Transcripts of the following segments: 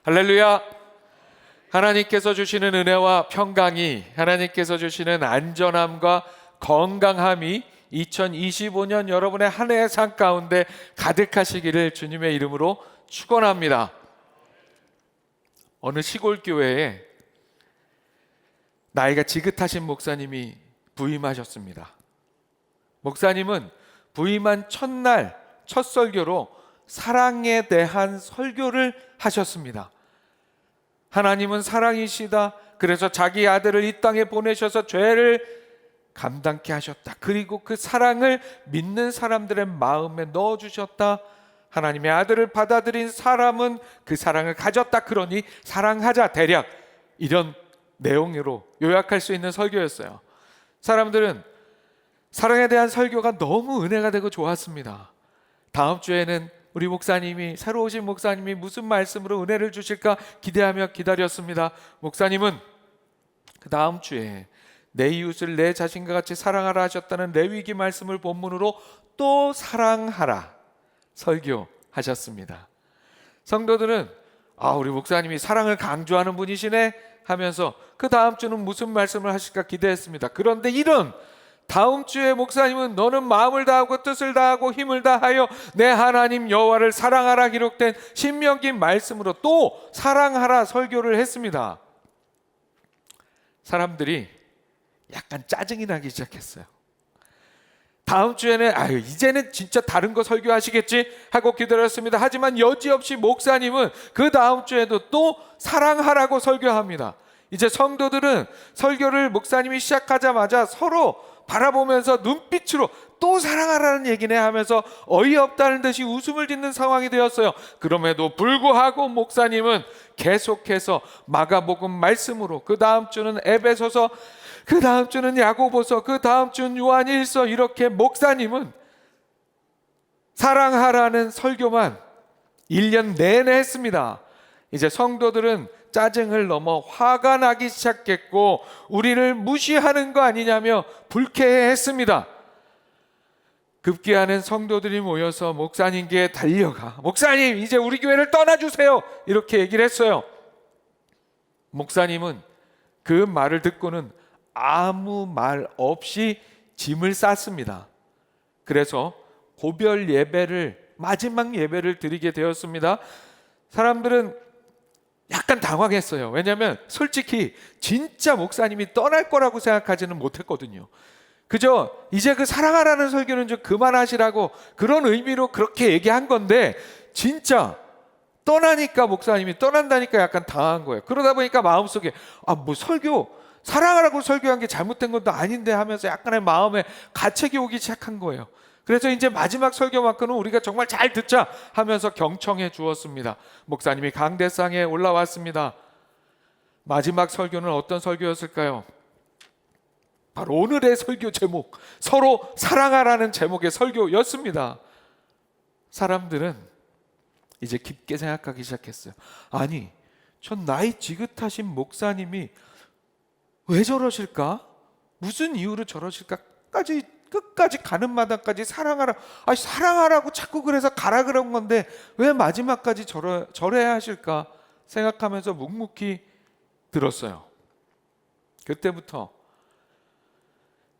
할렐루야. 하나님께서 주시는 은혜와 평강이, 하나님께서 주시는 안전함과 건강함이 2025년 여러분의 한 해의 삶 가운데 가득하시기를 주님의 이름으로 축원합니다. 어느 시골 교회에 나이가 지긋하신 목사님이 부임하셨습니다. 목사님은 부임한 첫날 첫 설교로 사랑에 대한 설교를 하셨습니다. 하나님은 사랑이시다. 그래서 자기 아들을 이 땅에 보내셔서 죄를 감당케 하셨다. 그리고 그 사랑을 믿는 사람들의 마음에 넣어주셨다. 하나님의 아들을 받아들인 사람은 그 사랑을 가졌다. 그러니 사랑하자. 대략 이런 내용으로 요약할 수 있는 설교였어요. 사람들은 사랑에 대한 설교가 너무 은혜가 되고 좋았습니다. 다음 주에는 우리 목사님이, 새로 오신 목사님이 무슨 말씀으로 은혜를 주실까 기대하며 기다렸습니다. 목사님은 그 다음 주에 내 이웃을 내 자신과 같이 사랑하라 하셨다는 레위기 말씀을 본문으로 또 사랑하라 설교하셨습니다. 성도들은 우리 목사님이 사랑을 강조하는 분이시네 하면서 그 다음 주는 무슨 말씀을 하실까 기대했습니다. 그런데 이런 다음 주에 목사님은 너는 마음을 다하고 뜻을 다하고 힘을 다하여 내 하나님 여호와를 사랑하라 기록된 신명기 말씀으로 또 사랑하라 설교를 했습니다. 사람들이 약간 짜증이 나기 시작했어요. 다음 주에는 이제는 진짜 다른 거 설교하시겠지 하고 기다렸습니다. 하지만 여지없이 목사님은 그 다음 주에도 또 사랑하라고 설교합니다. 이제 성도들은 설교를 목사님이 시작하자마자 서로 바라보면서 눈빛으로 또 사랑하라는 얘기네 하면서 어이없다는 듯이 웃음을 짓는 상황이 되었어요. 그럼에도 불구하고 목사님은 계속해서 마가복음 말씀으로, 그 다음 주는 에베소서, 그 다음 주는 야고보서, 그 다음 주는 요한일서, 이렇게 목사님은 사랑하라는 설교만 1년 내내 했습니다. 이제 성도들은 짜증을 넘어 화가 나기 시작했고 우리를 무시하는 거 아니냐며 불쾌해했습니다. 급기야는 성도들이 모여서 목사님께 달려가 목사님 이제 우리 교회를 떠나주세요 이렇게 얘기를 했어요. 목사님은 그 말을 듣고는 아무 말 없이 짐을 쌌습니다. 그래서 고별 예배를, 마지막 예배를 드리게 되었습니다. 사람들은 약간 당황했어요. 왜냐하면 솔직히 진짜 목사님이 떠날 거라고 생각하지는 못했거든요. 그저 이제 그 사랑하라는 설교는 좀 그만하시라고 그런 의미로 그렇게 얘기한 건데 진짜 떠나니까, 목사님이 떠난다니까 약간 당한 거예요. 그러다 보니까 마음속에 뭐 설교, 사랑하라고 설교한 게 잘못된 것도 아닌데 하면서 약간의 마음에 가책이 오기 시작한 거예요. 그래서 이제 마지막 설교만큼은 우리가 정말 잘 듣자 하면서 경청해 주었습니다. 목사님이 강대상에 올라왔습니다. 마지막 설교는 어떤 설교였을까요? 바로 오늘의 설교 제목, 서로 사랑하라는 제목의 설교였습니다. 사람들은 이제 깊게 생각하기 시작했어요. 아니, 전 나이 지긋하신 목사님이 왜 저러실까? 무슨 이유로 저러실까? 끝까지 가는 마당까지 사랑하라. 사랑하라고 자꾸 그래서 가라 그런 건데 왜 마지막까지 저래야 하실까 생각하면서 묵묵히 들었어요. 그때부터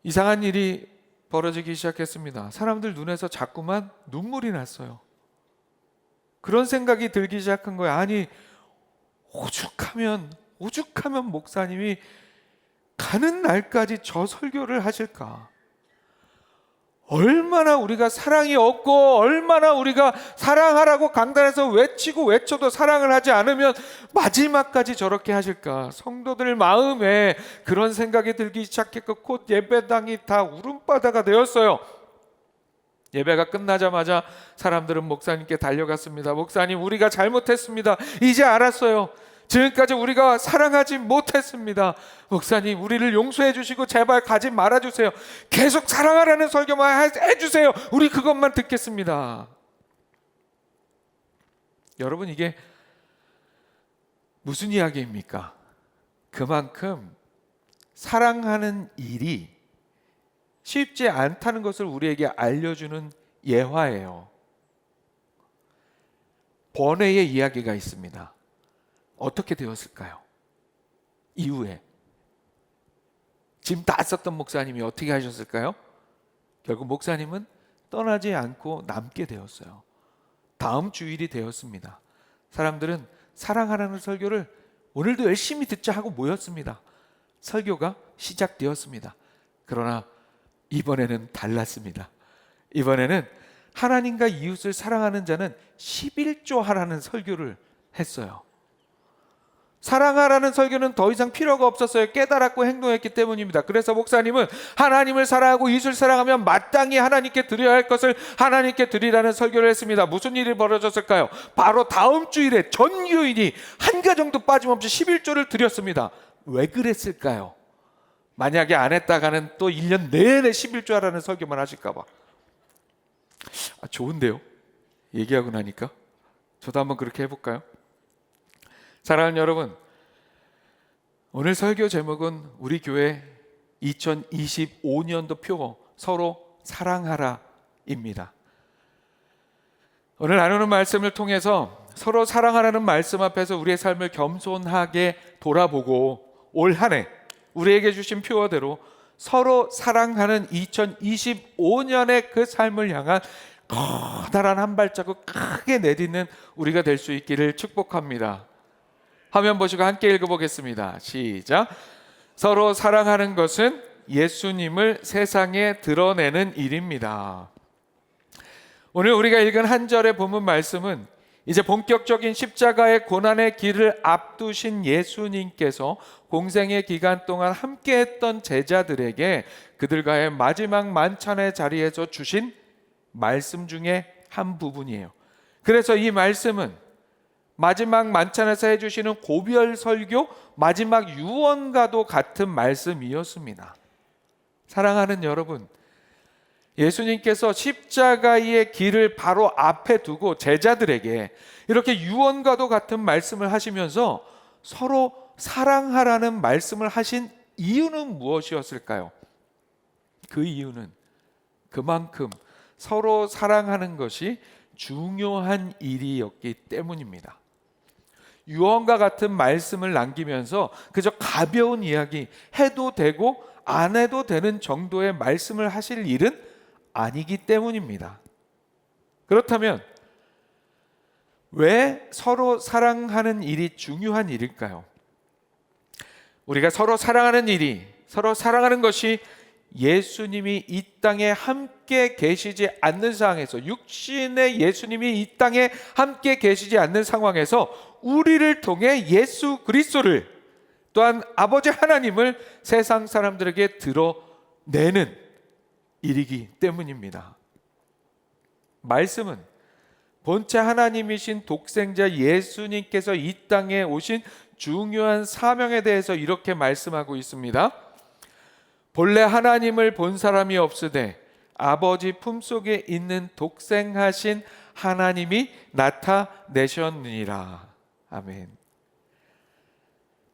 이상한 일이 벌어지기 시작했습니다. 사람들 눈에서 자꾸만 눈물이 났어요. 그런 생각이 들기 시작한 거예요. 아니, 오죽하면 목사님이 가는 날까지 저 설교를 하실까? 얼마나 우리가 사랑이 없고 얼마나 우리가 사랑하라고 강단에서 외치고 외쳐도 사랑을 하지 않으면 마지막까지 저렇게 하실까? 성도들 마음에 그런 생각이 들기 시작했고 곧 예배당이 다 울음바다가 되었어요. 예배가 끝나자마자 사람들은 목사님께 달려갔습니다. 목사님, 우리가 잘못했습니다. 이제 알았어요. 지금까지 우리가 사랑하지 못했습니다. 목사님, 우리를 용서해 주시고 제발 가지 말아주세요. 계속 사랑하라는 설교만 해주세요. 우리 그것만 듣겠습니다. 여러분, 이게 무슨 이야기입니까? 그만큼 사랑하는 일이 쉽지 않다는 것을 우리에게 알려주는 예화예요. 번외의 이야기가 있습니다. 어떻게 되었을까요? 이후에 짐 다 썼던 목사님이 어떻게 하셨을까요? 결국 목사님은 떠나지 않고 남게 되었어요. 다음 주일이 되었습니다. 사람들은 사랑하라는 설교를 오늘도 열심히 듣자 하고 모였습니다. 설교가 시작되었습니다. 그러나 이번에는 달랐습니다. 이번에는 하나님과 이웃을 사랑하는 자는 11조 하라는 설교를 했어요. 사랑하라는 설교는 더 이상 필요가 없었어요. 깨달았고 행동했기 때문입니다. 그래서 목사님은 하나님을 사랑하고 이웃을 사랑하면 마땅히 하나님께 드려야 할 것을 하나님께 드리라는 설교를 했습니다. 무슨 일이 벌어졌을까요? 바로 다음 주일에 전 교인이 한 가정도 빠짐없이 11조를 드렸습니다. 왜 그랬을까요? 만약에 안 했다가는 또 1년 내내 11조 하라는 설교만 하실까 봐. 좋은데요? 얘기하고 나니까 저도 한번 그렇게 해볼까요? 사랑하는 여러분, 오늘 설교 제목은 우리 교회 2025년도 표 서로 사랑하라입니다. 오늘 나누는 말씀을 통해서 서로 사랑하라는 말씀 앞에서 우리의 삶을 겸손하게 돌아보고 올 한 해 우리에게 주신 표어대로 서로 사랑하는 2025년의 그 삶을 향한 커다란 한 발자국 크게 내딛는 우리가 될 수 있기를 축복합니다. 화면 보시고 함께 읽어보겠습니다. 시작. 서로 사랑하는 것은 예수님을 세상에 드러내는 일입니다. 오늘 우리가 읽은 한 절의 본문 말씀은 이제 본격적인 십자가의 고난의 길을 앞두신 예수님께서 공생의 기간 동안 함께했던 제자들에게 그들과의 마지막 만찬의 자리에서 주신 말씀 중에 한 부분이에요. 그래서 이 말씀은 마지막 만찬에서 해주시는 고별 설교, 마지막 유언과도 같은 말씀이었습니다. 사랑하는 여러분, 예수님께서 십자가의 길을 바로 앞에 두고 제자들에게 이렇게 유언과도 같은 말씀을 하시면서 서로 사랑하라는 말씀을 하신 이유는 무엇이었을까요? 그 이유는 그만큼 서로 사랑하는 것이 중요한 일이었기 때문입니다. 유언과 같은 말씀을 남기면서 그저 가벼운 이야기, 해도 되고 안 해도 되는 정도의 말씀을 하실 일은 아니기 때문입니다. 그렇다면 왜 서로 사랑하는 일이 중요한 일일까요? 우리가 서로 사랑하는 일이, 서로 사랑하는 것이 예수님이 이 땅에 함께 계시지 않는 상황에서, 육신의 예수님이 이 땅에 함께 계시지 않는 상황에서 우리를 통해 예수 그리스도를, 또한 아버지 하나님을 세상 사람들에게 드러내는 일이기 때문입니다. 말씀은 본체 하나님이신 독생자 예수님께서 이 땅에 오신 중요한 사명에 대해서 이렇게 말씀하고 있습니다. 본래 하나님을 본 사람이 없으되 아버지 품속에 있는 독생하신 하나님이 나타내셨느니라. 아멘.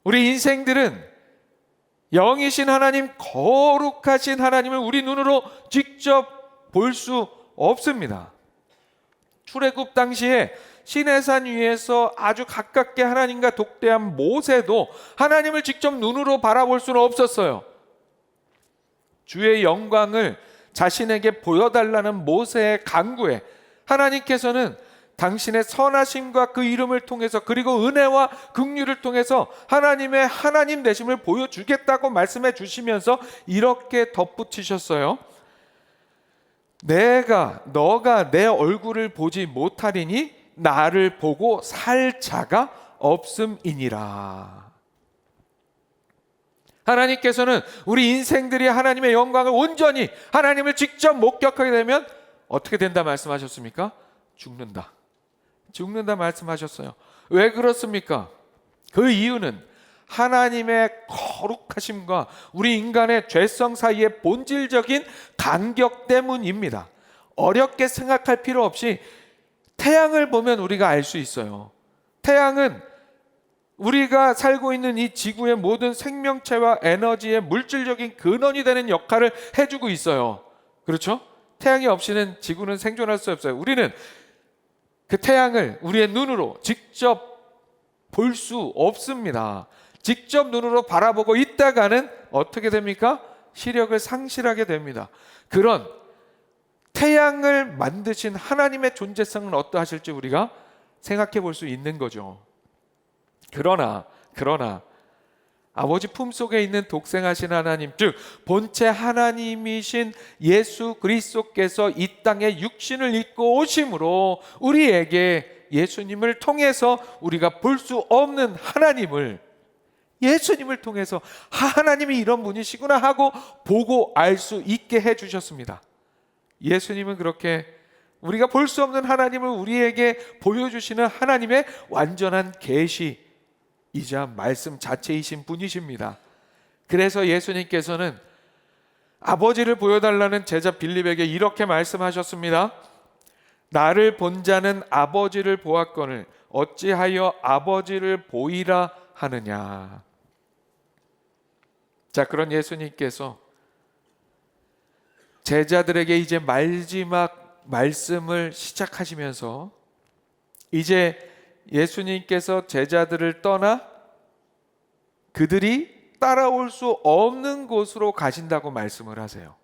우리 인생들은 영이신 하나님, 거룩하신 하나님을 우리 눈으로 직접 볼 수 없습니다. 출애굽 당시에 시내산 위에서 아주 가깝게 하나님과 독대한 모세도 하나님을 직접 눈으로 바라볼 수는 없었어요. 주의 영광을 자신에게 보여달라는 모세의 간구에 하나님께서는 당신의 선하심과 그 이름을 통해서, 그리고 은혜와 긍휼을 통해서 하나님의 하나님 되심을 보여주겠다고 말씀해 주시면서 이렇게 덧붙이셨어요. 너가 내 얼굴을 보지 못하리니 나를 보고 살 자가 없음이니라. 하나님께서는 우리 인생들이 하나님의 영광을 온전히, 하나님을 직접 목격하게 되면 어떻게 된다 말씀하셨습니까? 죽는다 말씀하셨어요. 왜 그렇습니까? 그 이유는 하나님의 거룩하심과 우리 인간의 죄성 사이의 본질적인 간격 때문입니다. 어렵게 생각할 필요 없이 태양을 보면 우리가 알 수 있어요. 태양은 우리가 살고 있는 이 지구의 모든 생명체와 에너지의 물질적인 근원이 되는 역할을 해주고 있어요. 그렇죠? 태양이 없이는 지구는 생존할 수 없어요. 우리는 그 태양을 우리의 눈으로 직접 볼 수 없습니다. 직접 눈으로 바라보고 있다가는 어떻게 됩니까? 시력을 상실하게 됩니다. 그런 태양을 만드신 하나님의 존재성은 어떠하실지 우리가 생각해 볼 수 있는 거죠. 그러나 아버지 품속에 있는 독생하신 하나님, 즉 본체 하나님이신 예수 그리스도께서 이 땅에 육신을 입고 오심으로 우리에게 예수님을 통해서 우리가 볼 수 없는 하나님을, 예수님을 통해서 하나님이 이런 분이시구나 하고 보고 알 수 있게 해주셨습니다. 예수님은 그렇게 우리가 볼 수 없는 하나님을 우리에게 보여주시는 하나님의 완전한 계시이자 말씀 자체이신 분이십니다. 그래서 예수님께서는 아버지를 보여달라는 제자 빌립에게 이렇게 말씀하셨습니다. 나를 본 자는 아버지를 보았거늘 어찌하여 아버지를 보이라 하느냐. 자, 그런 예수님께서 제자들에게 이제 마지막 말씀을 시작하시면서 이제 예수님께서 제자들을 떠나 그들이 따라올 수 없는 곳으로 가신다고 말씀을 하세요.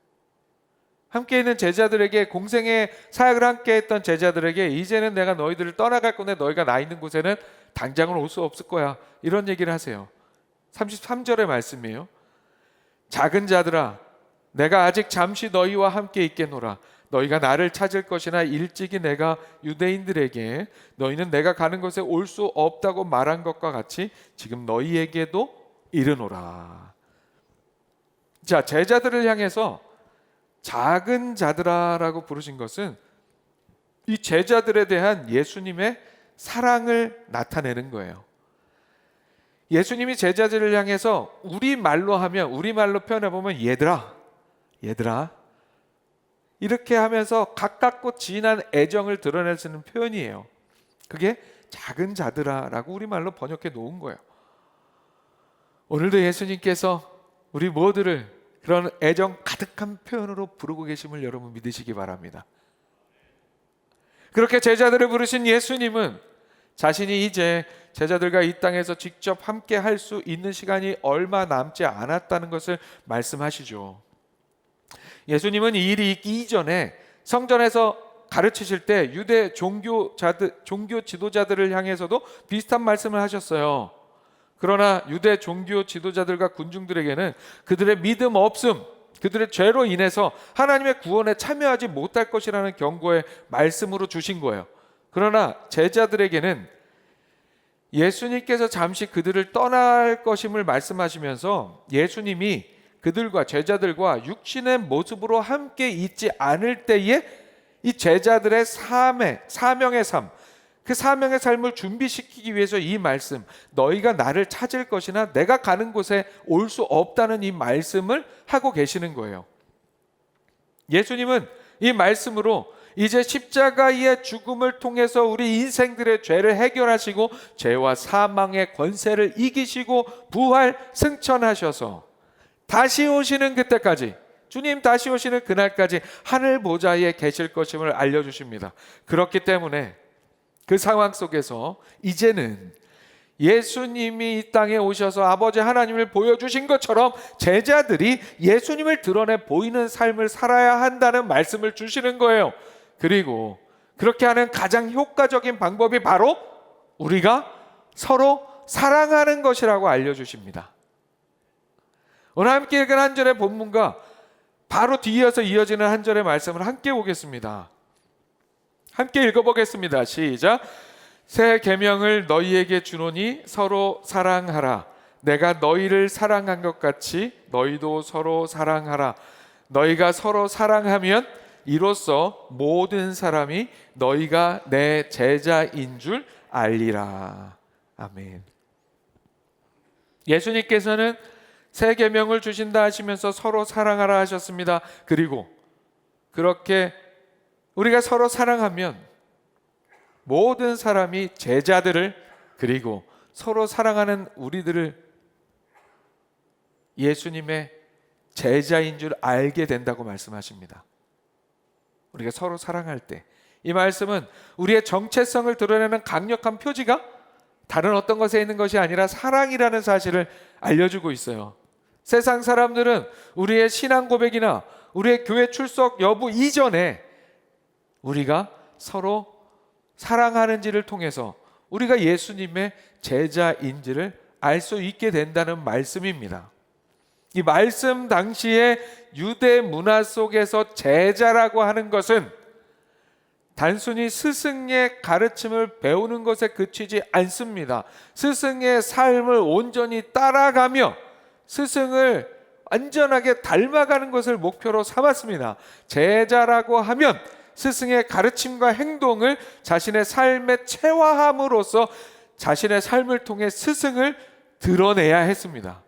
함께 있는 제자들에게, 공생의 사역을 함께 했던 제자들에게 이제는 내가 너희들을 떠나갈 건데 너희가 나 있는 곳에는 당장은 올 수 없을 거야, 이런 얘기를 하세요. 33절의 말씀이에요. 작은 자들아, 내가 아직 잠시 너희와 함께 있겠노라. 너희가 나를 찾을 것이나 일찍이 내가 유대인들에게 너희는 내가 가는 곳에 올 수 없다고 말한 것과 같이 지금 너희에게도 이르노라. 자, 제자들을 향해서 작은 자들아라고 부르신 것은 이 제자들에 대한 예수님의 사랑을 나타내는 거예요. 예수님이 제자들을 향해서 우리말로 표현해 보면 얘들아 이렇게 하면서 가깝고 진한 애정을 드러내시는 표현이에요. 그게 작은 자들아라고 우리말로 번역해 놓은 거예요. 오늘도 예수님께서 우리 모두를 그런 애정 가득한 표현으로 부르고 계심을 여러분 믿으시기 바랍니다. 그렇게 제자들을 부르신 예수님은 자신이 이제 제자들과 이 땅에서 직접 함께 할 수 있는 시간이 얼마 남지 않았다는 것을 말씀하시죠. 예수님은 이 일이 있기 이전에 성전에서 가르치실 때 유대 종교 지도자들을 향해서도 비슷한 말씀을 하셨어요. 그러나 유대 종교 지도자들과 군중들에게는 그들의 믿음 없음, 그들의 죄로 인해서 하나님의 구원에 참여하지 못할 것이라는 경고의 말씀으로 주신 거예요. 그러나 제자들에게는 예수님께서 잠시 그들을 떠날 것임을 말씀하시면서 예수님이 그들과 제자들과 육신의 모습으로 함께 있지 않을 때에 이 제자들의 사명의 삶, 그 사명의 삶을 준비시키기 위해서 이 말씀, 너희가 나를 찾을 것이나 내가 가는 곳에 올 수 없다는 이 말씀을 하고 계시는 거예요. 예수님은 이 말씀으로 이제 십자가의 죽음을 통해서 우리 인생들의 죄를 해결하시고 죄와 사망의 권세를 이기시고 부활 승천하셔서 다시 오시는 그때까지, 주님 다시 오시는 그날까지 하늘 보좌에 계실 것임을 알려주십니다. 그렇기 때문에 그 상황 속에서 이제는 예수님이 이 땅에 오셔서 아버지 하나님을 보여주신 것처럼 제자들이 예수님을 드러내 보이는 삶을 살아야 한다는 말씀을 주시는 거예요. 그리고 그렇게 하는 가장 효과적인 방법이 바로 우리가 서로 사랑하는 것이라고 알려주십니다. 오늘 함께 읽은 한 절의 본문과 바로 뒤이어서 이어지는 한 절의 말씀을 함께 보겠습니다. 함께 읽어보겠습니다. 시작. 새 계명을 너희에게 주노니 서로 사랑하라. 내가 너희를 사랑한 것 같이 너희도 서로 사랑하라. 너희가 서로 사랑하면 이로써 모든 사람이 너희가 내 제자인 줄 알리라. 아멘. 예수님께서는 새 계명을 주신다 하시면서 서로 사랑하라 하셨습니다. 그리고 그렇게 우리가 서로 사랑하면 모든 사람이 제자들을, 그리고 서로 사랑하는 우리들을 예수님의 제자인 줄 알게 된다고 말씀하십니다. 우리가 서로 사랑할 때, 이 말씀은 우리의 정체성을 드러내는 강력한 표지가 다른 어떤 것에 있는 것이 아니라 사랑이라는 사실을 알려주고 있어요. 세상 사람들은 우리의 신앙 고백이나 우리의 교회 출석 여부 이전에 우리가 서로 사랑하는지를 통해서 우리가 예수님의 제자인지를 알 수 있게 된다는 말씀입니다. 이 말씀 당시에 유대 문화 속에서 제자라고 하는 것은 단순히 스승의 가르침을 배우는 것에 그치지 않습니다. 스승의 삶을 온전히 따라가며 스승을 완전하게 닮아가는 것을 목표로 삼았습니다. 제자라고 하면 스승의 가르침과 행동을 자신의 삶에 체화함으로써 자신의 삶을 통해 스승을 드러내야 했습니다.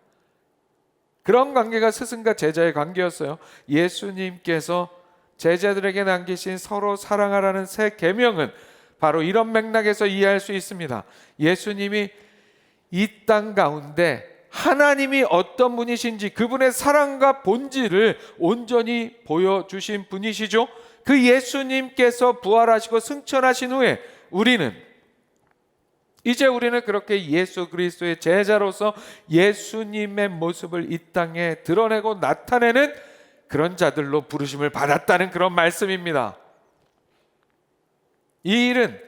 그런 관계가 스승과 제자의 관계였어요. 예수님께서 제자들에게 남기신 서로 사랑하라는 새 계명은 바로 이런 맥락에서 이해할 수 있습니다. 예수님이 이 땅 가운데 하나님이 어떤 분이신지 그분의 사랑과 본질을 온전히 보여주신 분이시죠. 그 예수님께서 부활하시고 승천하신 후에 우리는 그렇게 예수 그리스도의 제자로서 예수님의 모습을 이 땅에 드러내고 나타내는 그런 자들로 부르심을 받았다는 그런 말씀입니다. 이 일은,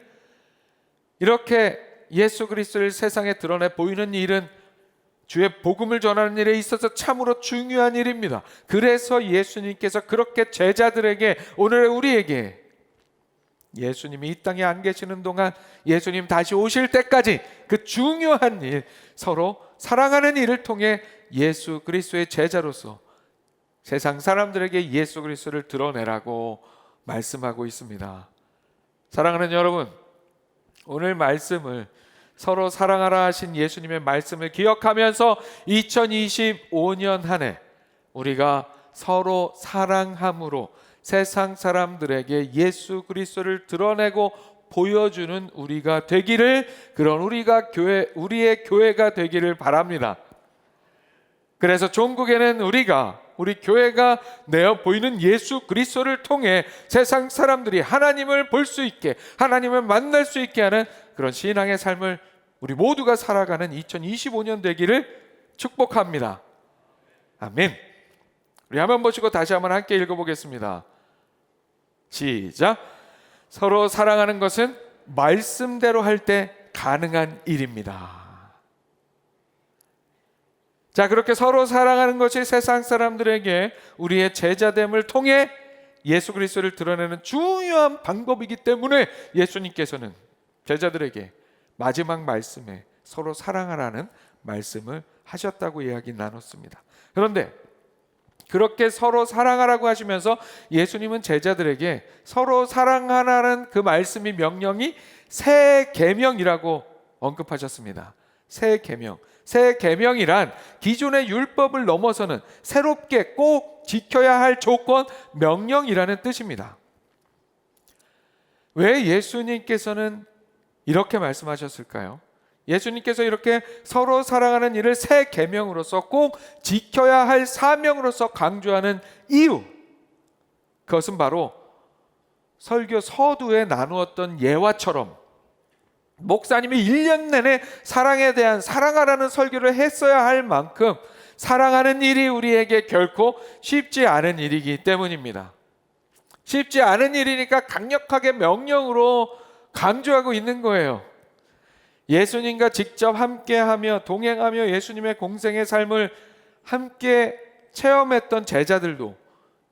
이렇게 예수 그리스도를 세상에 드러내 보이는 일은 주의 복음을 전하는 일에 있어서 참으로 중요한 일입니다. 그래서 예수님께서 그렇게 제자들에게, 오늘의 우리에게 예수님이 이 땅에 안 계시는 동안 예수님 다시 오실 때까지 그 중요한 일, 서로 사랑하는 일을 통해 예수 그리스도의 제자로서 세상 사람들에게 예수 그리스도를 드러내라고 말씀하고 있습니다. 사랑하는 여러분, 오늘 말씀을 서로 사랑하라 하신 예수님의 말씀을 기억하면서 2025년 한 해 우리가 서로 사랑함으로 세상 사람들에게 예수 그리스도를 드러내고 보여주는 우리가 되기를, 그런 우리의 교회가 되기를 바랍니다. 그래서 종국에는 우리 교회가 내어 보이는 예수 그리스도를 통해 세상 사람들이 하나님을 볼 수 있게, 하나님을 만날 수 있게 하는 그런 신앙의 삶을 우리 모두가 살아가는 2025년 되기를 축복합니다. 아멘. 우리 한번 보시고 다시 한번 함께 읽어보겠습니다. 시작. 서로 사랑하는 것은 말씀대로 할 때 가능한 일입니다. 자, 그렇게 서로 사랑하는 것이 세상 사람들에게 우리의 제자됨을 통해 예수 그리스도를 드러내는 중요한 방법이기 때문에 예수님께서는 제자들에게 마지막 말씀에 서로 사랑하라는 말씀을 하셨다고 이야기 나눴습니다. 그런데 그렇게 서로 사랑하라고 하시면서 예수님은 제자들에게 서로 사랑하라는 그 말씀이, 명령이 새 계명이라고 언급하셨습니다. 새 계명. 새 계명이란 기존의 율법을 넘어서는 새롭게 꼭 지켜야 할 조건, 명령이라는 뜻입니다. 왜 예수님께서는 이렇게 말씀하셨을까요? 예수님께서 이렇게 서로 사랑하는 일을 새 계명으로서 꼭 지켜야 할 사명으로서 강조하는 이유, 그것은 바로 설교 서두에 나누었던 예화처럼 목사님이 1년 내내 사랑에 대한, 사랑하라는 설교를 했어야 할 만큼 사랑하는 일이 우리에게 결코 쉽지 않은 일이기 때문입니다. 쉽지 않은 일이니까 강력하게 명령으로 강조하고 있는 거예요. 예수님과 직접 함께하며 동행하며 예수님의 공생의 삶을 함께 체험했던 제자들도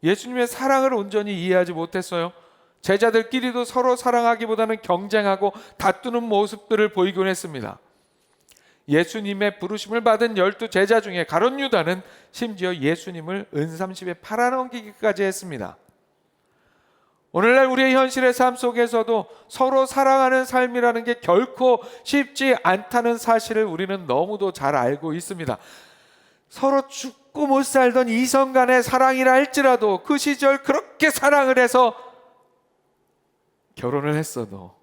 예수님의 사랑을 온전히 이해하지 못했어요. 제자들끼리도 서로 사랑하기보다는 경쟁하고 다투는 모습들을 보이곤 했습니다. 예수님의 부르심을 받은 12제자 중에 가룟 유다는 심지어 예수님을 은삼십에 팔아넘기기까지 했습니다. 오늘날 우리의 현실의 삶 속에서도 서로 사랑하는 삶이라는 게 결코 쉽지 않다는 사실을 우리는 너무도 잘 알고 있습니다. 서로 죽고 못 살던 이성 간의 사랑이라 할지라도 그 시절 그렇게 사랑을 해서 결혼을 했어도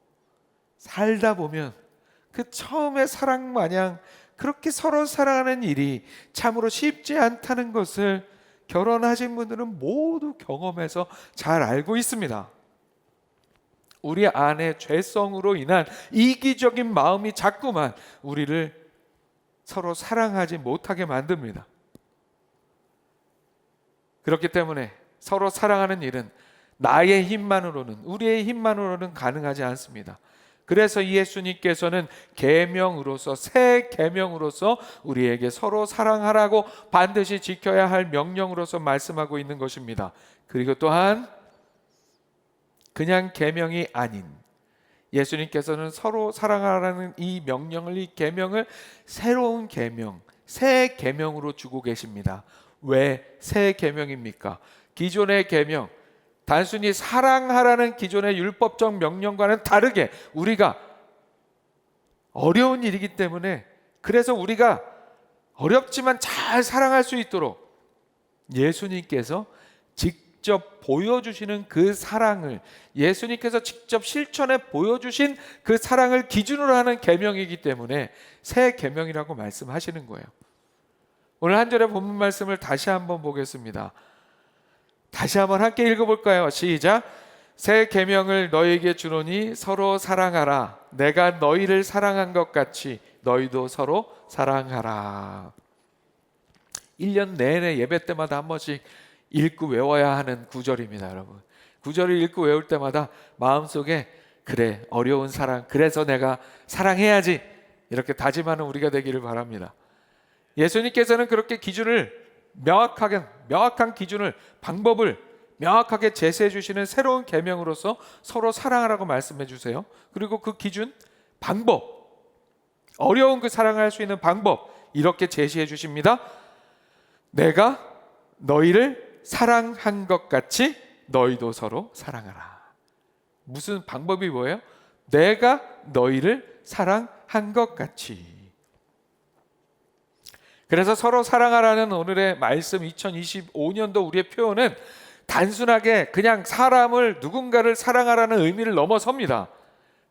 살다 보면 그 처음의 사랑 마냥 그렇게 서로 사랑하는 일이 참으로 쉽지 않다는 것을 결혼하신 분들은 모두 경험해서 잘 알고 있습니다. 우리 안에 죄성으로 인한 이기적인 마음이 자꾸만 우리를 서로 사랑하지 못하게 만듭니다. 그렇기 때문에 서로 사랑하는 일은 나의 힘만으로는, 우리의 힘만으로는 가능하지 않습니다. 그래서 예수님께서는 계명으로서, 새 계명으로서 우리에게 서로 사랑하라고 반드시 지켜야 할 명령으로서 말씀하고 있는 것입니다. 그리고 또한 그냥 계명이 아닌, 예수님께서는 서로 사랑하라는 이 명령을, 이 계명을 새로운 계명, 새 계명으로 주고 계십니다. 왜 새 계명입니까? 기존의 계명, 단순히 사랑하라는 기존의 율법적 명령과는 다르게 우리가 어려운 일이기 때문에, 그래서 우리가 어렵지만 잘 사랑할 수 있도록 예수님께서 직접 보여주시는 그 사랑을, 예수님께서 직접 실천해 보여주신 그 사랑을 기준으로 하는 계명이기 때문에 새 계명이라고 말씀하시는 거예요. 오늘 한 절의 본문 말씀을 다시 한번 보겠습니다. 다시 한번 함께 읽어볼까요? 시작. 새 계명을 너희에게 주노니 서로 사랑하라. 내가 너희를 사랑한 것 같이 너희도 서로 사랑하라. 1년 내내 예배 때마다 한 번씩 읽고 외워야 하는 구절입니다, 여러분. 구절을 읽고 외울 때마다 마음속에 그래, 어려운 사랑, 그래서 내가 사랑해야지, 이렇게 다짐하는 우리가 되기를 바랍니다. 예수님께서는 그렇게 기준을 명확한 기준을, 방법을 명확하게 제시해 주시는 새로운 계명으로서 서로 사랑하라고 말씀해 주세요. 그리고 그 기준, 방법, 어려운 그 사랑할 수 있는 방법, 이렇게 제시해 주십니다. 내가 너희를 사랑한 것 같이 너희도 서로 사랑하라. 무슨 방법이 뭐예요? 내가 너희를 사랑한 것 같이. 그래서 서로 사랑하라는 오늘의 말씀, 2025년도 우리의 표현은 단순하게 그냥 사람을, 누군가를 사랑하라는 의미를 넘어섭니다.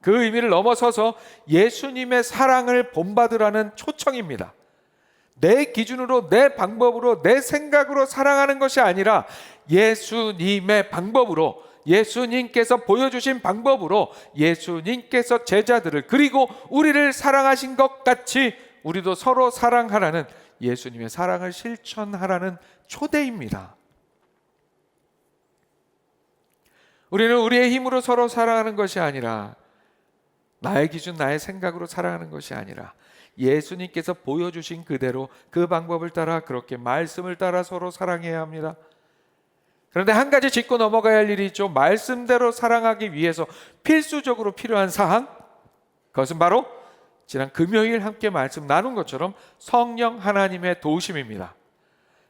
그 의미를 넘어서서 예수님의 사랑을 본받으라는 초청입니다. 내 기준으로, 내 방법으로, 내 생각으로 사랑하는 것이 아니라 예수님의 방법으로, 예수님께서 보여주신 방법으로 예수님께서 제자들을, 그리고 우리를 사랑하신 것 같이 우리도 서로 사랑하라는, 예수님의 사랑을 실천하라는 초대입니다. 우리는 우리의 힘으로 서로 사랑하는 것이 아니라, 나의 기준, 나의 생각으로 사랑하는 것이 아니라 예수님께서 보여주신 그대로 그 방법을 따라, 그렇게 말씀을 따라 서로 사랑해야 합니다. 그런데 한 가지 짚고 넘어가야 할 일이 있죠. 말씀대로 사랑하기 위해서 필수적으로 필요한 사항, 그것은 바로 지난 금요일 함께 말씀 나눈 것처럼 성령 하나님의 도우심입니다.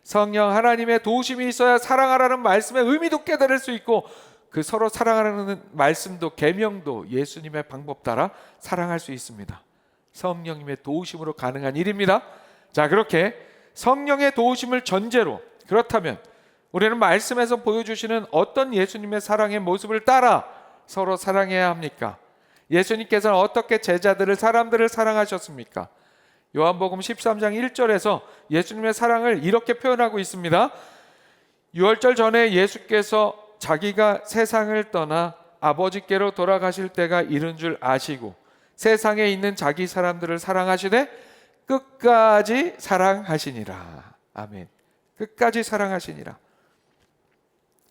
성령 하나님의 도우심이 있어야 사랑하라는 말씀의 의미도 깨달을 수 있고, 그 서로 사랑하라는 말씀도, 계명도 예수님의 방법 따라 사랑할 수 있습니다. 성령님의 도우심으로 가능한 일입니다. 자, 그렇게 성령의 도우심을 전제로, 그렇다면 우리는 말씀에서 보여주시는 어떤 예수님의 사랑의 모습을 따라 서로 사랑해야 합니까? 예수님께서는 어떻게 제자들을, 사람들을 사랑하셨습니까? 요한복음 13장 1절에서 예수님의 사랑을 이렇게 표현하고 있습니다. 유월절 전에 예수께서 자기가 세상을 떠나 아버지께로 돌아가실 때가 이른 줄 아시고 세상에 있는 자기 사람들을 사랑하시되 끝까지 사랑하시니라. 아멘. 끝까지 사랑하시니라.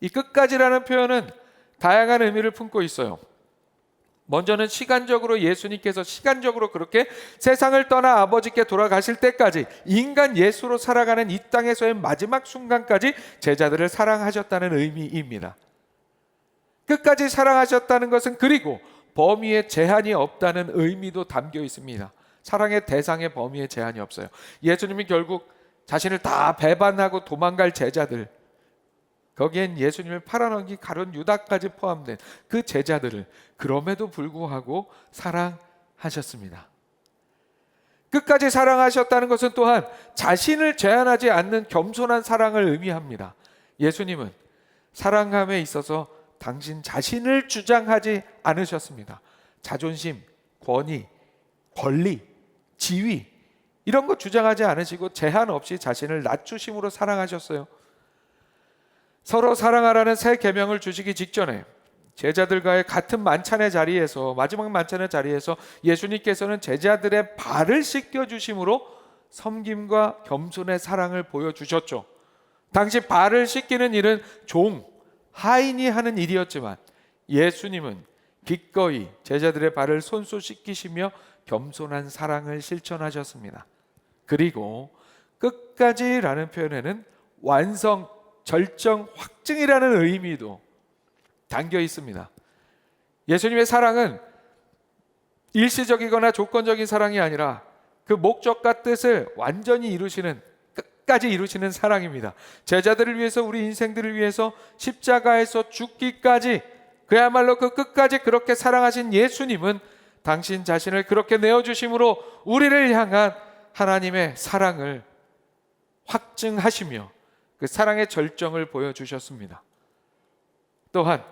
이 끝까지라는 표현은 다양한 의미를 품고 있어요. 먼저는 시간적으로, 예수님께서 시간적으로 그렇게 세상을 떠나 아버지께 돌아가실 때까지, 인간 예수로 살아가는 이 땅에서의 마지막 순간까지 제자들을 사랑하셨다는 의미입니다. 끝까지 사랑하셨다는 것은, 그리고 범위에 제한이 없다는 의미도 담겨 있습니다. 사랑의 대상의 범위에 제한이 없어요. 예수님이 결국 자신을 다 배반하고 도망갈 제자들, 거기엔 예수님을 팔아넘긴 가룟 유다까지 포함된 그 제자들을 그럼에도 불구하고 사랑하셨습니다. 끝까지 사랑하셨다는 것은 또한 자신을 제한하지 않는 겸손한 사랑을 의미합니다. 예수님은 사랑함에 있어서 당신 자신을 주장하지 않으셨습니다. 자존심, 권위, 권리, 지위, 이런 거 주장하지 않으시고 제한 없이 자신을 낮추심으로 사랑하셨어요. 서로 사랑하라는 새 계명을 주시기 직전에 제자들과의 같은 만찬의 자리에서, 마지막 만찬의 자리에서 예수님께서는 제자들의 발을 씻겨 주심으로 섬김과 겸손의 사랑을 보여주셨죠. 당시 발을 씻기는 일은 종, 하인이 하는 일이었지만 예수님은 기꺼이 제자들의 발을 손수 씻기시며 겸손한 사랑을 실천하셨습니다. 그리고 끝까지라는 표현에는 완성, 절정, 확증이라는 의미도 담겨 있습니다. 예수님의 사랑은 일시적이거나 조건적인 사랑이 아니라 그 목적과 뜻을 완전히 이루시는, 끝까지 이루시는 사랑입니다. 제자들을 위해서, 우리 인생들을 위해서 십자가에서 죽기까지, 그야말로 그 끝까지 그렇게 사랑하신 예수님은 당신 자신을 그렇게 내어주심으로 우리를 향한 하나님의 사랑을 확증하시며 그 사랑의 절정을 보여주셨습니다. 또한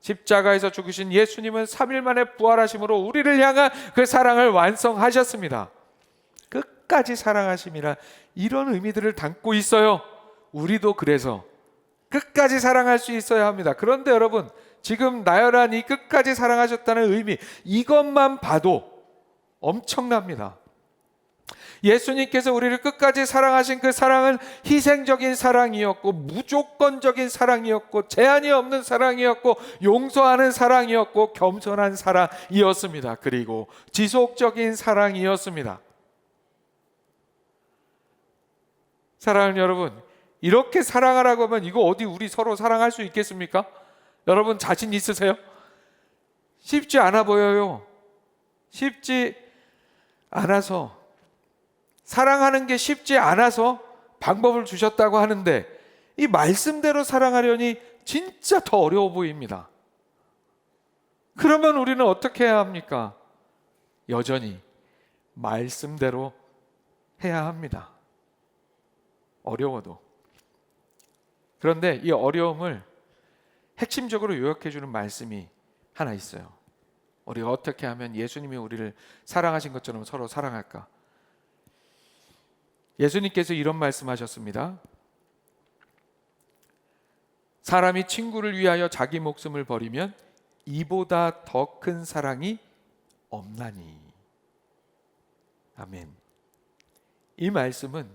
십자가에서 죽으신 예수님은 3일 만에 부활하심으로 우리를 향한 그 사랑을 완성하셨습니다. 끝까지 사랑하심이라 이런 의미들을 담고 있어요. 우리도 그래서 끝까지 사랑할 수 있어야 합니다. 그런데 여러분, 지금 나열한 이 끝까지 사랑하셨다는 의미, 이것만 봐도 엄청납니다. 예수님께서 우리를 끝까지 사랑하신 그 사랑은 희생적인 사랑이었고, 무조건적인 사랑이었고, 제한이 없는 사랑이었고, 용서하는 사랑이었고, 겸손한 사랑이었습니다. 그리고 지속적인 사랑이었습니다. 사랑하는 여러분, 이렇게 사랑하라고 하면 이거 어디 우리 서로 사랑할 수 있겠습니까? 여러분 자신 있으세요? 쉽지 않아 보여요. 쉽지 않아서, 사랑하는 게 쉽지 않아서 방법을 주셨다고 하는데 이 말씀대로 사랑하려니 진짜 더 어려워 보입니다. 그러면 우리는 어떻게 해야 합니까? 여전히 말씀대로 해야 합니다. 어려워도. 그런데 이 어려움을 핵심적으로 요약해 주는 말씀이 하나 있어요. 우리가 어떻게 하면 예수님이 우리를 사랑하신 것처럼 서로 사랑할까? 예수님께서 이런 말씀하셨습니다. 사람이 친구를 위하여 자기 목숨을 버리면 이보다 더 큰 사랑이 없나니. 아멘. 이 말씀은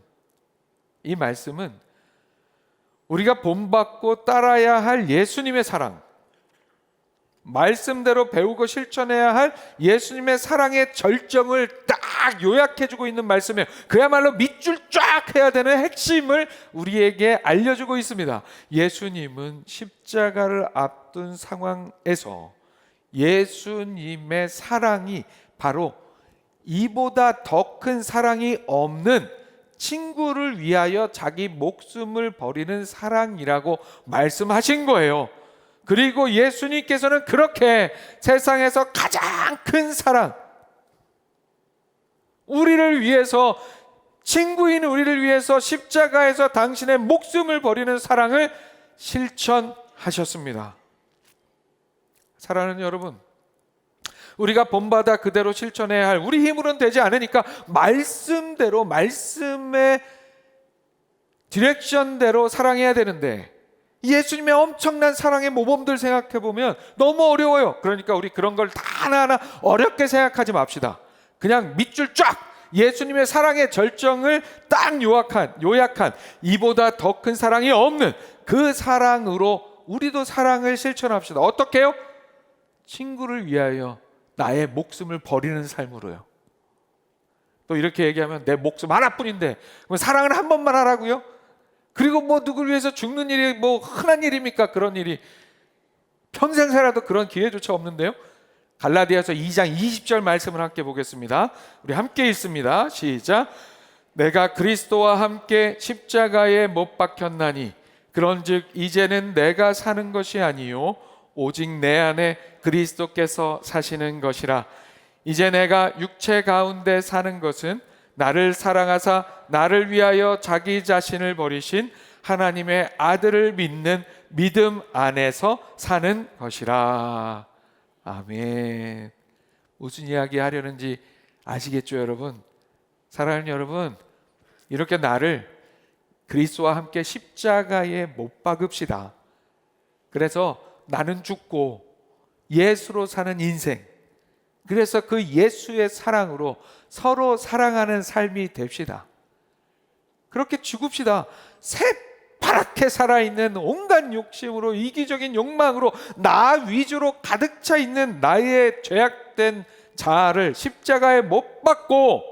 우리가 본받고 따라야 할 예수님의 사랑, 말씀대로 배우고 실천해야 할 예수님의 사랑의 절정을 딱 요약해주고 있는 말씀이에요. 그야말로 밑줄 쫙 해야 되는 핵심을 우리에게 알려주고 있습니다. 예수님은 십자가를 앞둔 상황에서 예수님의 사랑이 바로 이보다 더 큰 사랑이 없는 친구를 위하여 자기 목숨을 버리는 사랑이라고 말씀하신 거예요. 그리고 예수님께서는 그렇게 세상에서 가장 큰 사랑, 우리를 위해서, 친구인 우리를 위해서 십자가에서 당신의 목숨을 버리는 사랑을 실천하셨습니다. 사랑하는 여러분, 우리가 본받아 그대로 실천해야 할, 우리 힘으로는 되지 않으니까 말씀대로, 말씀의 디렉션대로 사랑해야 되는데 예수님의 엄청난 사랑의 모범들 생각해 보면 너무 어려워요. 그러니까 우리 그런 걸 다 하나하나 어렵게 생각하지 맙시다. 그냥 밑줄 쫙 예수님의 사랑의 절정을 딱 요약한 이보다 더 큰 사랑이 없는 그 사랑으로 우리도 사랑을 실천합시다. 어떻게 해요? 친구를 위하여 나의 목숨을 버리는 삶으로요. 또 이렇게 얘기하면 내 목숨 하나뿐인데 그럼 사랑을 한 번만 하라고요? 그리고 뭐 누굴 위해서 죽는 일이 뭐 흔한 일입니까? 그런 일이 평생 살아도 그런 기회조차 없는데요. 갈라디아서 2장 20절 말씀을 함께 보겠습니다. 우리 함께 읽습니다. 시작. 내가 그리스도와 함께 십자가에 못 박혔나니 그런즉 이제는 내가 사는 것이 아니요 오직 내 안에 그리스도께서 사시는 것이라. 이제 내가 육체 가운데 사는 것은 나를 사랑하사 나를 위하여 자기 자신을 버리신 하나님의 아들을 믿는 믿음 안에서 사는 것이라. 아멘. 무슨 이야기 하려는지 아시겠죠, 여러분? 사랑하는 여러분, 이렇게 나를 그리스도와 함께 십자가에 못 박읍시다. 그래서 나는 죽고 예수로 사는 인생, 그래서 그 예수의 사랑으로 서로 사랑하는 삶이 됩시다. 그렇게 죽읍시다. 새파랗게 살아있는 온갖 욕심으로, 이기적인 욕망으로, 나 위주로 가득 차 있는 나의 죄악된 자아를 십자가에 못 박고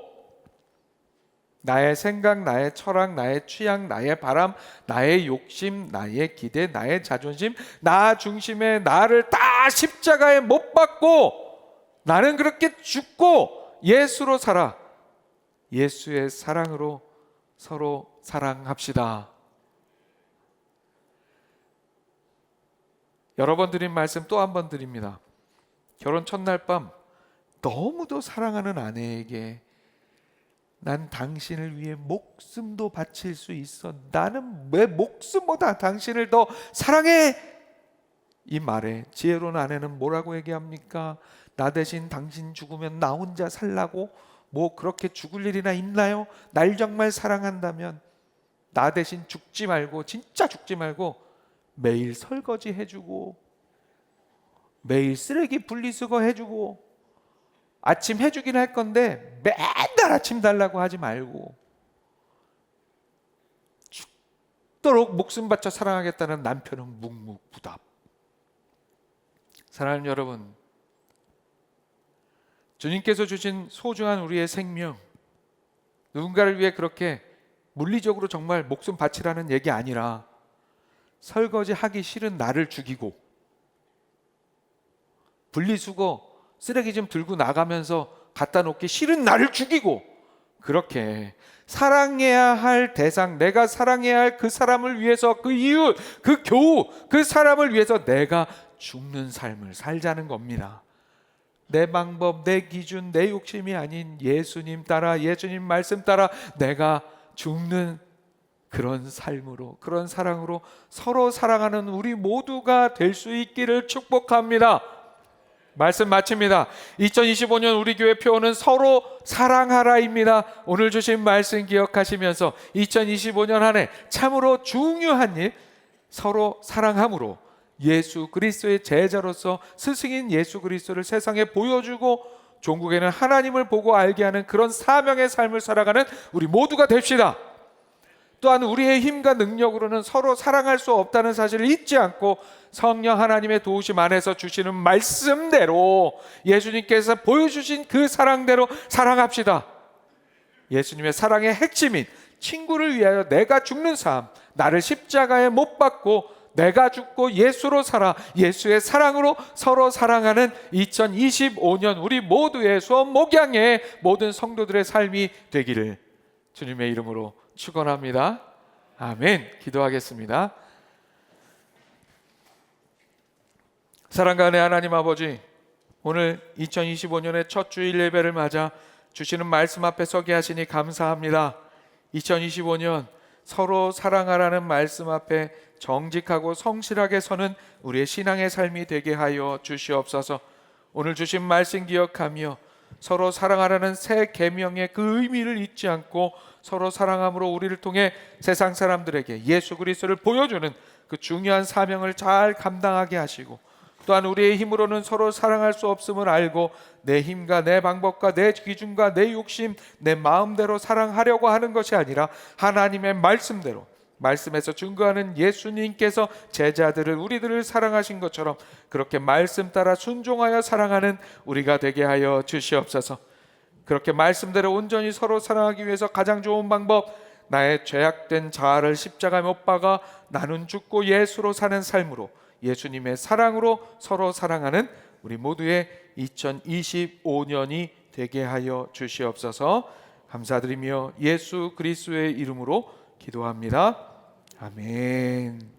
나의 생각, 나의 철학, 나의 취향, 나의 바람, 나의 욕심, 나의 기대, 나의 자존심, 나 중심의 나를 다 십자가에 못 박고 나는 그렇게 죽고 예수로 살아 예수의 사랑으로 서로 사랑합시다. 여러 번 드린 말씀 또 한 번 드립니다. 결혼 첫날 밤 너무도 사랑하는 아내에게 난 당신을 위해 목숨도 바칠 수 있어, 나는 내 목숨보다 당신을 더 사랑해, 이 말에 지혜로운 아내는 뭐라고 얘기합니까? 나 대신 당신 죽으면 나 혼자 살라고? 뭐 그렇게 죽을 일이나 있나요? 날 정말 사랑한다면 나 대신 죽지 말고, 진짜 죽지 말고 매일 설거지 해주고 매일 쓰레기 분리수거 해주고, 아침 해주긴 할 건데 맨날 아침 달라고 하지 말고 죽도록 목숨 바쳐 사랑하겠다는 남편은 묵묵부답. 사랑하는 여러분, 주님께서 주신 소중한 우리의 생명, 누군가를 위해 그렇게 물리적으로 정말 목숨 바치라는 얘기 아니라 설거지 하기 싫은 나를 죽이고 분리수거 쓰레기 좀 들고 나가면서 갖다 놓기 싫은 나를 죽이고, 그렇게 사랑해야 할 대상, 내가 사랑해야 할 그 사람을 위해서, 그 이웃, 그 교우, 그 사람을 위해서 내가 죽는 삶을 살자는 겁니다. 내 방법, 내 기준, 내 욕심이 아닌 예수님 따라, 예수님 말씀 따라 내가 죽는 그런 삶으로, 그런 사랑으로 서로 사랑하는 우리 모두가 될 수 있기를 축복합니다. 말씀 마칩니다. 2025년 우리 교회 표어는 서로 사랑하라입니다. 오늘 주신 말씀 기억하시면서 2025년 한 해 참으로 중요한 일, 서로 사랑함으로 예수 그리스도의 제자로서 스승인 예수 그리스도를 세상에 보여주고 종국에는 하나님을 보고 알게 하는 그런 사명의 삶을 살아가는 우리 모두가 됩시다. 또한 우리의 힘과 능력으로는 서로 사랑할 수 없다는 사실을 잊지 않고 성령 하나님의 도우심 안에서 주시는 말씀대로, 예수님께서 보여주신 그 사랑대로 사랑합시다. 예수님의 사랑의 핵심인 친구를 위하여 내가 죽는 삶, 나를 십자가에 못 박고 내가 죽고 예수로 살아 예수의 사랑으로 서로 사랑하는 2025년 우리 모두의 수원 목양의 모든 성도들의 삶이 되기를 주님의 이름으로 축원합니다. 아멘. 기도하겠습니다. 사랑과 은혜 하나님 아버지, 오늘 2025년의 첫 주일 예배를 맞아 주시는 말씀 앞에 서게 하시니 감사합니다. 2025년 서로 사랑하라는 말씀 앞에 정직하고 성실하게 서는 우리의 신앙의 삶이 되게 하여 주시옵소서. 오늘 주신 말씀 기억하며 서로 사랑하라는 새 계명의 그 의미를 잊지 않고 서로 사랑함으로 우리를 통해 세상 사람들에게 예수 그리스도를 보여주는 그 중요한 사명을 잘 감당하게 하시고, 또한 우리의 힘으로는 서로 사랑할 수 없음을 알고 내 힘과 내 방법과 내 기준과 내 욕심, 내 마음대로 사랑하려고 하는 것이 아니라 하나님의 말씀대로, 말씀에서 증거하는 예수님께서 제자들을, 우리들을 사랑하신 것처럼 그렇게 말씀 따라 순종하여 사랑하는 우리가 되게 하여 주시옵소서. 그렇게 말씀대로 온전히 서로 사랑하기 위해서 가장 좋은 방법, 나의 죄악된 자아를 십자가에 못 박아 나는 죽고 예수로 사는 삶으로, 예수님의 사랑으로 서로 사랑하는 우리 모두의 2025년이 되게 하여 주시옵소서. 감사드리며 예수 그리스도의 이름으로 기도합니다. 아멘.